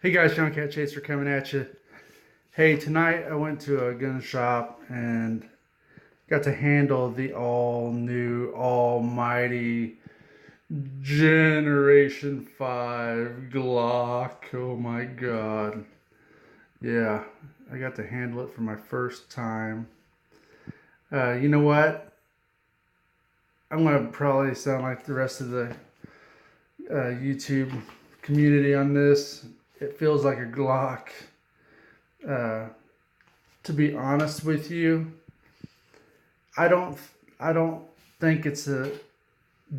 Hey guys, John Cat Chaser coming at you. Hey, tonight I went to a gun shop and got to handle the all new, almighty Generation 5 Glock. Oh my god. Yeah, I got to handle it for my first time. You know what? I'm going to probably sound like the rest of the YouTube community on this. It feels like a Glock. Uh, to be honest with you, I don't I don't think it's a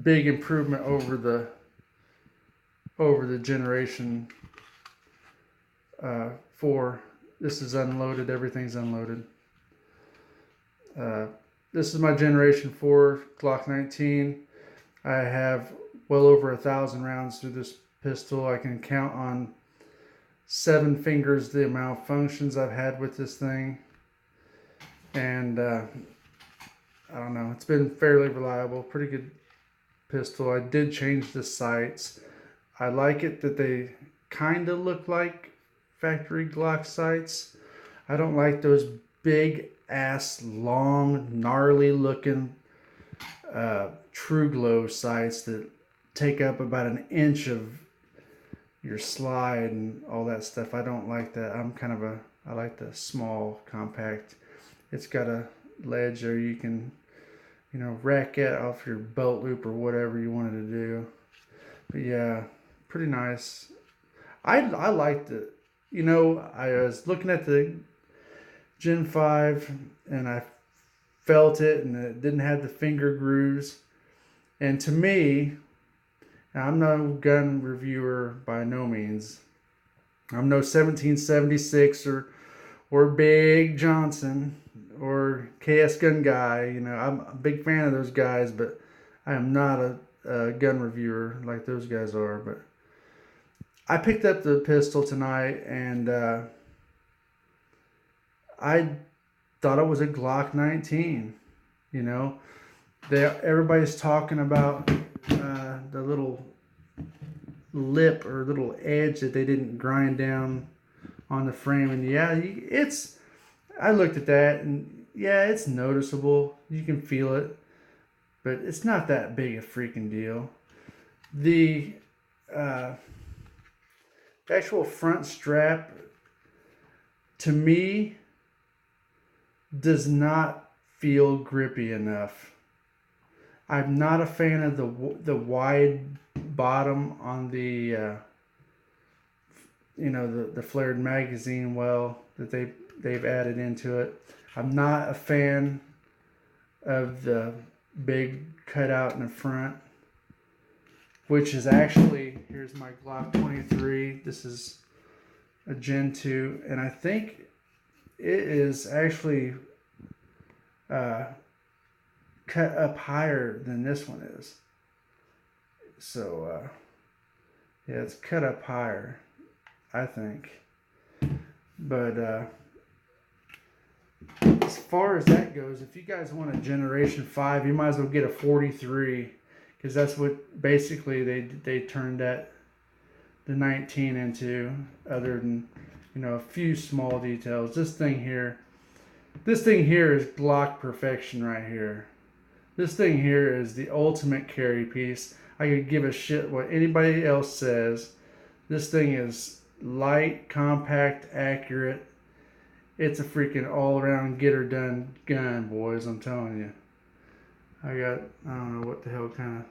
big improvement over the generation 4. This is unloaded. Everything's unloaded. Uh, this is my generation 4 Glock 19. I have well over 1,000 rounds through this pistol. I can count on 7 fingers the amount of functions I've had with this thing, and I don't know. It's been fairly reliable, pretty good pistol. I did change the sights. I like it that they kind of look like factory Glock sights. I don't like those big ass, long, gnarly looking True Glow sights that take up about an inch of your slide and all that stuff. I don't like that. I like the small, compact. It's got a ledge there you can rack it off your belt loop or whatever you wanted to do. But yeah, pretty nice. I liked it. I was looking at the Gen 5 and I felt it, and it didn't have the finger grooves. And to me, I'm no gun reviewer by no means. I'm no 1776 or Big Johnson or KS Gun Guy. I'm a big fan of those guys, but I am not a gun reviewer like those guys are. But I picked up the pistol tonight, and I thought it was a Glock 19. Everybody's talking about the little lip or little edge that they didn't grind down on the frame, and yeah, I looked at that, and yeah, it's noticeable. You can feel it, but it's not that big a freaking deal. The actual front strap, to me, does not feel grippy enough. I'm not a fan of the wide bottom on the the flared magazine well that they've added into it. I'm not a fan of the big cutout in the front, which is actually, here's my Glock 23. This is a Gen 2, and I think it is actually cut up higher than this one is. So yeah, it's cut up higher, I think. But as far as that goes, if you guys want a Generation 5, you might as well get a 43, because that's what basically they turned the 19 into, other than a few small details. This thing here is Glock perfection right here. This thing here is the ultimate carry piece. I could give a shit what anybody else says. This thing is light, compact, accurate. It's a freaking all-around get-her-done gun, boys. I'm telling you. I don't know what the hell kind of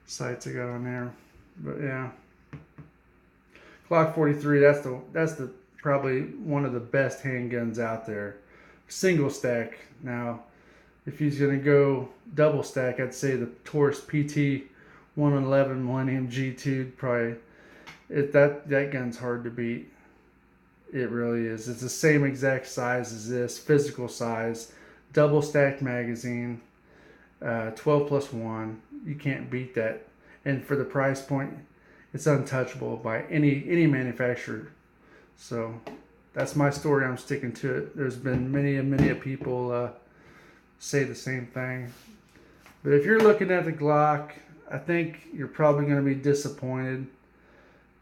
sights I got on there, but yeah. Glock 43. That's the probably one of the best handguns out there. Single stack. Now, if he's gonna go double stack, I'd say the Taurus PT 111 Millennium G2 probably. That gun's hard to beat. It really is. It's the same exact size as this, physical size, double stacked magazine, 12+1. You can't beat that, and for the price point, it's untouchable by any manufacturer. So that's my story. I'm sticking to it. There's been many people say the same thing. But if you're looking at the Glock, I think you're probably going to be disappointed.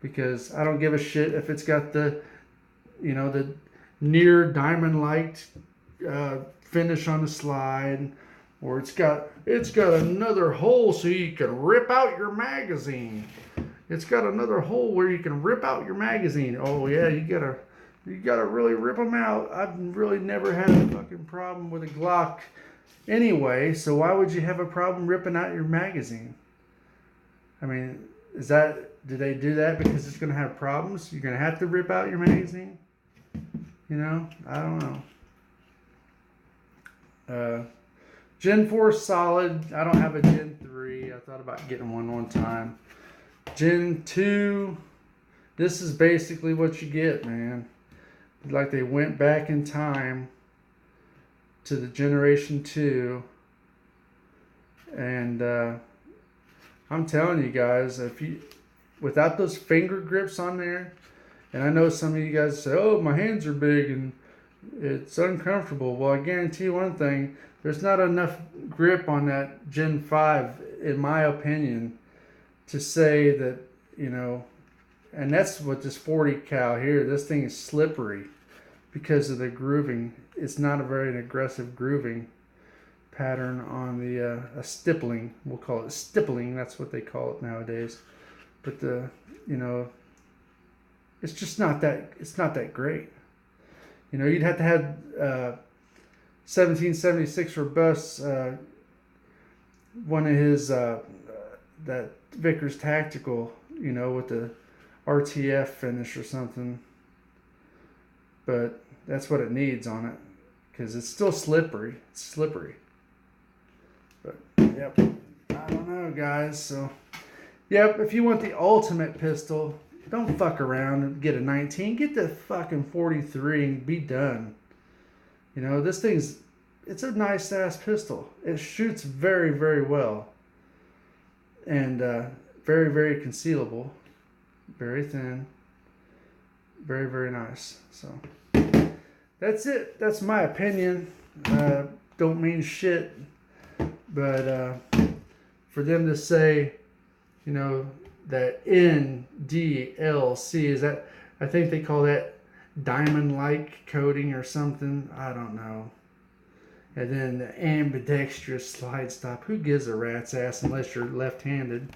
because I don't give a shit if it's got the, the near diamond-like finish on the slide, or it's got another hole so you can rip out your magazine. It's got another hole where you can rip out your magazine. Oh yeah, you gotta really rip them out. I've really never had a fucking problem with a Glock anyway, so why would you have a problem ripping out your magazine? I mean, do they do that because it's gonna have problems? You're gonna have to rip out your magazine? I don't know. Gen 4 solid. I don't have a Gen 3. I thought about getting one time. Gen 2, this is basically what you get, man. Like they went back in time to the Generation 2. And I'm telling you guys, without those finger grips on there, and I know some of you guys say, oh, my hands are big and it's uncomfortable. Well, I guarantee you one thing, there's not enough grip on that Gen 5, in my opinion, to say that, and that's what this 40 cal here, this thing is slippery because of the grooving. It's not a very aggressive grooving pattern on the stippling. We'll call it stippling. That's what they call it nowadays. But it's just not that great. You'd have to have 1776 Robust, one of his that Vickers Tactical, with the RTF finish or something. But that's what it needs on it, because it's still slippery. It's slippery. But yep, I don't know, guys. So yep, if you want the ultimate pistol, don't fuck around and get a 19. Get the fucking 43 and be done. This it's a nice ass pistol. It shoots very, very well. And very, very concealable. Very thin. Very, very nice. So that's it. That's my opinion. Don't mean shit. But for them to say, that NDLC, is that, I think they call that diamond-like coating or something. I don't know. And then the ambidextrous slide stop. Who gives a rat's ass unless you're left-handed?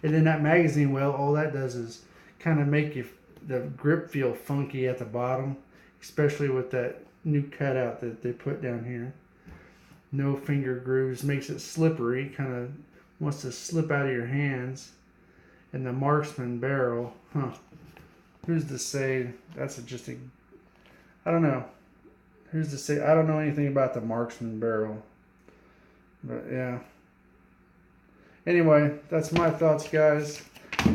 And then that magazine, well, all that does is kind of make the grip feel funky at the bottom, especially with that new cutout that they put down here. No finger grooves, makes it slippery, kind of wants to slip out of your hands. And the marksman barrel, who's to say that's I don't know. Who's to say? I don't know anything about the marksman barrel. But yeah. Anyway, that's my thoughts, guys.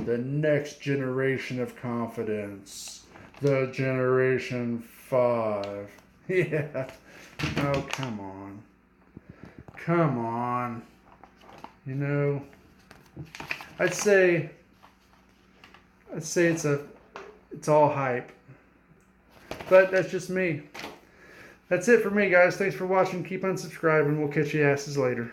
The next generation of confidence. The Generation 5. Yeah. Oh, come on. Come on. I'd say it's all hype. But that's just me. That's it for me, guys. Thanks for watching. Keep on subscribing. We'll catch you asses later.